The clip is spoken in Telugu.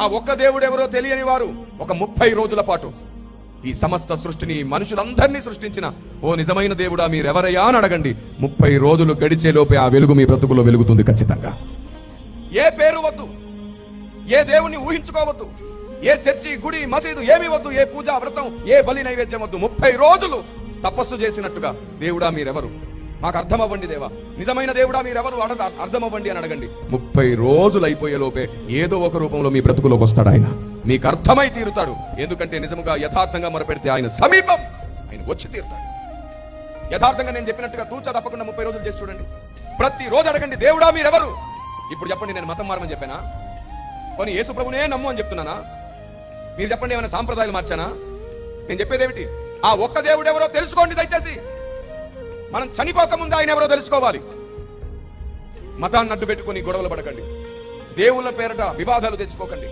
ఆ ఒక్క దేవుడు ఎవరో తెలియని వారు ఒక 30 రోజుల పాటు ఈ సమస్త సృష్టిని, మనుషులందరినీ సృష్టించిన ఓ నిజమైన దేవుడా మీరెవరయ్యా అని అడగండి. 30 రోజులు గడిచే లోపే ఆ వెలుగు మీ బ్రతుకులో వెలుగుతుంది ఖచ్చితంగా. ఏ పేరు వద్దు, ఏ దేవుణ్ణి ఊహించుకోవద్దు, ఏ చర్చి, గుడి, మసీదు ఏమీ వద్దు, ఏ పూజ, వ్రతం, ఏ బలి నైవేద్యం వద్దు. 30 రోజులు తపస్సు చేసినట్టుగా దేవుడా మీరెవరు, మాకు అర్థమవ్వండి దేవా, నిజమైన దేవుడా మీరెవరు అర్థమవ్వండి అని అడగండి. 30 రోజులు అయిపోయే లోపే ఏదో ఒక రూపంలో మీ బ్రతుకులోకి వస్తాడు ఆయన. మీకు అర్థమై తీరుతాడు. ఎందుకంటే నిజముగా యథార్థంగా మొరపెడితే ఆయన సమీపం, ఆయన వచ్చి తీరుతాడు. యథార్థంగా నేను చెప్పినట్టుగా తూచా తప్పకుండా 30 రోజులు చేసి చూడండి. ప్రతి రోజు అడగండి, దేవుడా మీరెవరు. ఇప్పుడు చెప్పండి, నేను మతం మారమని చెప్పానా? కొన్ని యేసు ప్రభునే నమ్ము అని చెప్తున్నానా? మీరు చెప్పండి, ఏమైనా సాంప్రదాయాలు మార్చానా? నేను చెప్పేది ఏమిటి? ఆ ఒక్క దేవుడు ఎవరో తెలుసుకోండి దయచేసి. మనం చనిపోకముందు ఆయన ఎవరో తెలుసుకోవాలి. మతాన్ని అడ్డు పెట్టుకుని గొడవలు పడకండి, దేవుళ్ళ పేరట వివాదాలు తెచ్చుకోకండి.